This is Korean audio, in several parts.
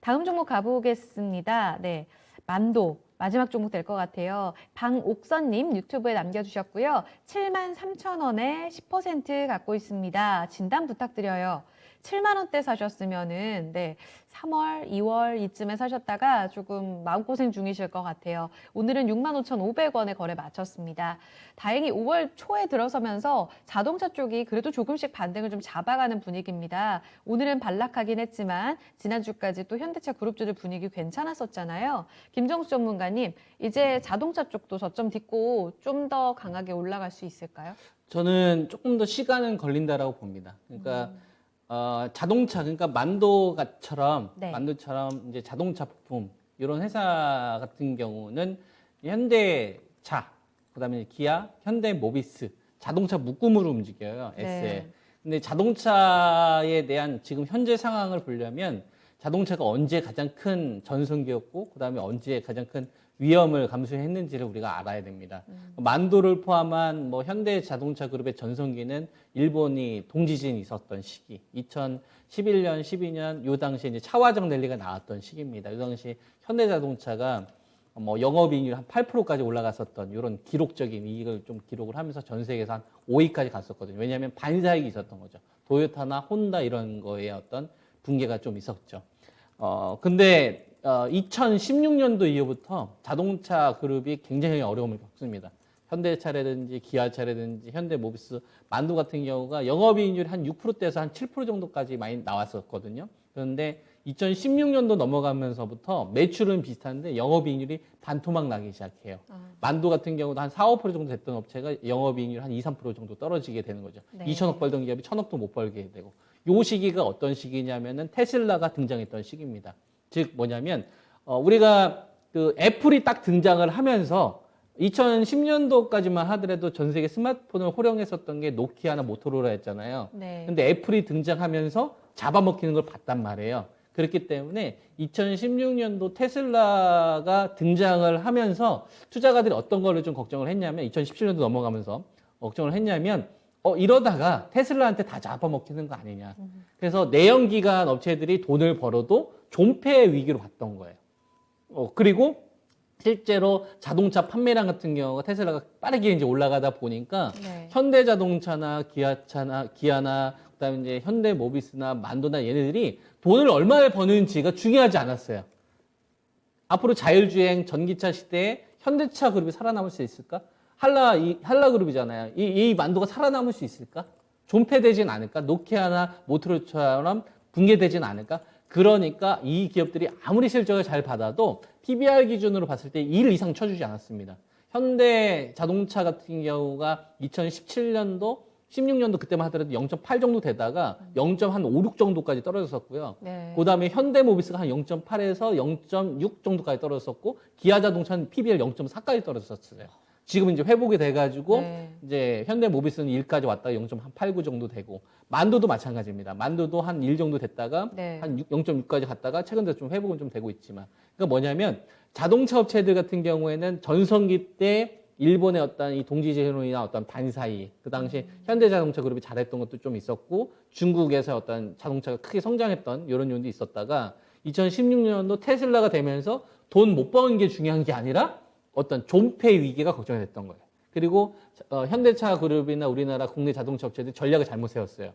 다음 종목 가보겠습니다. 네, 만도 마지막 종목 될 것 같아요. 방옥선님 유튜브에 남겨주셨고요. 73,000원에 10% 갖고 있습니다. 진단 부탁드려요. 7만 원대 사셨으면은 네, 3월, 2월 이쯤에 사셨다가 조금 마음고생 중이실 것 같아요. 오늘은 65,500원에 거래 마쳤습니다. 다행히 5월 초에 들어서면서 자동차 쪽이 그래도 조금씩 반등을 좀 잡아가는 분위기입니다. 오늘은 반락하긴 했지만 지난주까지 또 현대차 그룹주들 분위기 괜찮았었잖아요. 김정수 전문가님, 이제 자동차 쪽도 저점 딛고 좀 더 강하게 올라갈 수 있을까요? 저는 조금 더 시간은 걸린다라고 봅니다. 그러니까 자동차, 그러니까 만도처럼 네. 이제 자동차 부품 이런 회사 같은 경우는 현대차, 그다음에 기아, 현대모비스 자동차 묶음으로 움직여요. S에. 네. 근데 자동차에 대한 지금 현재 상황을 보려면 자동차가 언제 가장 큰 전성기였고 그다음에 언제 가장 큰 위험을 감수했는지를 우리가 알아야 됩니다. 만도를 포함한 뭐 현대 자동차 그룹의 전성기는 일본이 동지진이 있었던 시기, 2011년, 12년 요 당시에 이제 차와정 랠리가 나왔던 시기입니다. 이 당시 현대 자동차가 뭐 영업이익률 한 8%까지 올라갔었던 이런 기록적인 이익을 좀 기록을 하면서 전 세계에서 한 5위까지 갔었거든요. 왜냐하면 반사익이 있었던 거죠. 도요타나 혼다 이런 거에 어떤 붕괴가 좀 있었죠. 근데 2016년도 이후부터 자동차 그룹이 굉장히 어려움을 겪습니다. 현대차라든지 기아차라든지 현대모비스, 만도 같은 경우가 영업이익률이 한 6%대에서 한 7% 정도까지 많이 나왔었거든요. 그런데 2016년도 넘어가면서부터 매출은 비슷한데 영업이익률이 반토막 나기 시작해요. 만도 같은 경우도 한 4, 5% 정도 됐던 업체가 영업이익률 한 2, 3% 정도 떨어지게 되는 거죠. 네. 2천억 벌던 기업이 1,000억도 못 벌게 되고. 요 시기가 어떤 시기냐면은 테슬라가 등장했던 시기입니다. 즉 뭐냐면 우리가 그 애플이 딱 등장을 하면서 2010년도까지만 하더라도 전 세계 스마트폰을 호령했었던 게 노키아나 모토로라였잖아요. 네. 근데 애플이 등장하면서 잡아먹히는 걸 봤단 말이에요. 그렇기 때문에 2016년도 테슬라가 등장을 하면서 투자가들이 어떤 거를 좀 걱정을 했냐면 2017년도 넘어가면서 걱정을 했냐면 이러다가 테슬라한테 다 잡아먹히는 거 아니냐. 그래서 내연기관 업체들이 돈을 벌어도 존폐의 위기로 봤던 거예요. 그리고 실제로 자동차 판매량 같은 경우가 테슬라가 빠르게 이제 올라가다 보니까 네. 현대자동차나 기아나 그다음에 이제 현대모비스나 만도나 얘네들이 돈을 얼마를 버는지가 중요하지 않았어요. 앞으로 자율주행 전기차 시대에 현대차 그룹이 살아남을 수 있을까? 한라 그룹이잖아요. 이 만도가 살아남을 수 있을까? 존폐되진 않을까? 노키아나 모토로처럼 붕괴되진 않을까? 그러니까 이 기업들이 아무리 실적을 잘 받아도 PBR 기준으로 봤을 때 1 이상 쳐주지 않았습니다. 현대 자동차 같은 경우가 2017년도, 16년도 그때만 하더라도 0.8 정도 되다가 0.56 정도까지 떨어졌었고요. 네. 그 다음에 현대모비스가 한 0.8에서 0.6 정도까지 떨어졌었고 기아자동차는 PBR 0.4까지 떨어졌었어요. 지금 이제 회복이 돼가지고 네. 이제 현대모비스는 1까지 왔다가 0.89 정도 되고 만도도 마찬가지입니다. 만도도 한 1 정도 됐다가 네. 한 0.6까지 갔다가 최근 들어 좀 회복은 좀 되고 있지만 그러니까 뭐냐면 자동차 업체들 같은 경우에는 전성기 때 일본의 어떤 이 동지제론이나 어떤 반사이 그 당시 현대자동차 그룹이 잘했던 것도 좀 있었고 중국에서 어떤 자동차가 크게 성장했던 이런 요인도 있었다가 2016년도 테슬라가 되면서 돈 못 버는 게 중요한 게 아니라 어떤 존폐 위기가 걱정이 됐던 거예요. 그리고 현대차 그룹이나 우리나라 국내 자동차 업체들이 전략을 잘못 세웠어요.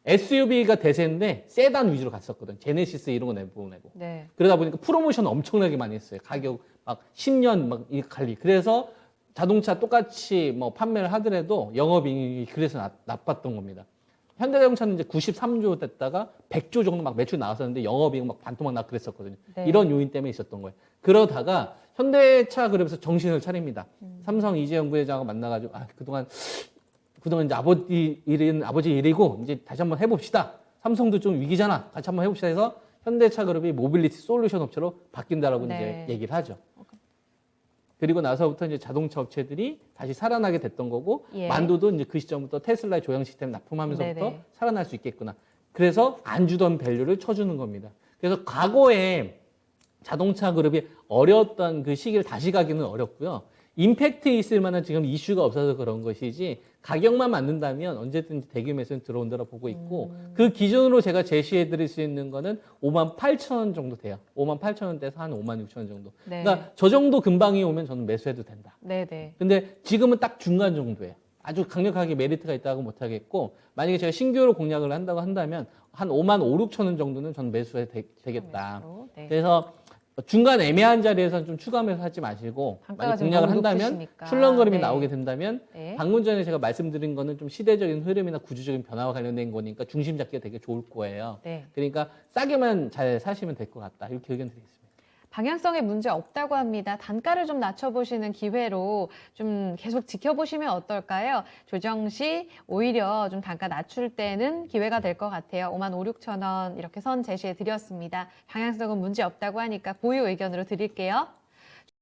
SUV가 대세인데 세단 위주로 갔었거든. 제네시스 이런 거 내보내고. 네. 그러다 보니까 프로모션 엄청나게 많이 했어요. 가격 막 10년 막 이 관리. 그래서 자동차 똑같이 뭐 판매를 하더라도 영업이익이 그래서 나빴던 겁니다. 현대자동차는 이제 93조 됐다가 100조 정도 막 매출 나왔었는데 영업이익 막 반토막 나 그랬었거든요. 네. 이런 요인 때문에 있었던 거예요. 그러다가 현대차 그룹에서 정신을 차립니다. 삼성 이재용 부회장하고 만나가지고 그동안 이제 아버지 일이고 이제 다시 한번 해봅시다. 삼성도 좀 위기잖아. 같이 한번 해봅시다 해서 현대차 그룹이 모빌리티 솔루션 업체로 바뀐다라고 네. 이제 얘기를 하죠. 그리고 나서부터 이제 자동차 업체들이 다시 살아나게 됐던 거고 예. 만도도 이제 그 시점부터 테슬라의 조향 시스템 납품하면서부터 네네. 살아날 수 있겠구나. 그래서 안 주던 밸류를 쳐주는 겁니다. 그래서 과거에 자동차 그룹이 어려웠던 그 시기를 다시 가기는 어렵고요. 임팩트 있을 만한 지금 이슈가 없어서 그런 것이지 가격만 맞는다면 언제든지 대규 매수는 들어온다고 보고 있고 그 기준으로 제가 제시해 드릴 수 있는 거는 58,000원 정도 돼요. 58,000원대에서 한 56,000원 정도. 네. 그러니까 저 정도 근방이 오면 저는 매수해도 된다. 네네. 근데 지금은 딱 중간 정도예요. 아주 강력하게 메리트가 있다고 못 하겠고 만약에 제가 신규로 공략을 한다고 한다면 한 55,000원 정도는 저는 매수해 되겠다. 매수. 네. 그래서 중간 애매한 자리에서는 좀 추가 매수하지 마시고 단가가 만약 지금 공략을 너무 한다면 높으시니까. 출렁거림이 네. 나오게 된다면 네. 방금 전에 제가 말씀드린 거는 좀 시대적인 흐름이나 구조적인 변화와 관련된 거니까 중심 잡기가 되게 좋을 거예요. 네. 그러니까 싸게만 잘 사시면 될 것 같다. 이렇게 의견 드리겠습니다. 방향성에 문제 없다고 합니다. 단가를 좀 낮춰보시는 기회로 좀 계속 지켜보시면 어떨까요? 조정 시 오히려 좀 단가 낮출 때는 기회가 될 것 같아요. 55,000, 6,000원 이렇게 선 제시해 드렸습니다. 방향성은 문제 없다고 하니까 보유 의견으로 드릴게요.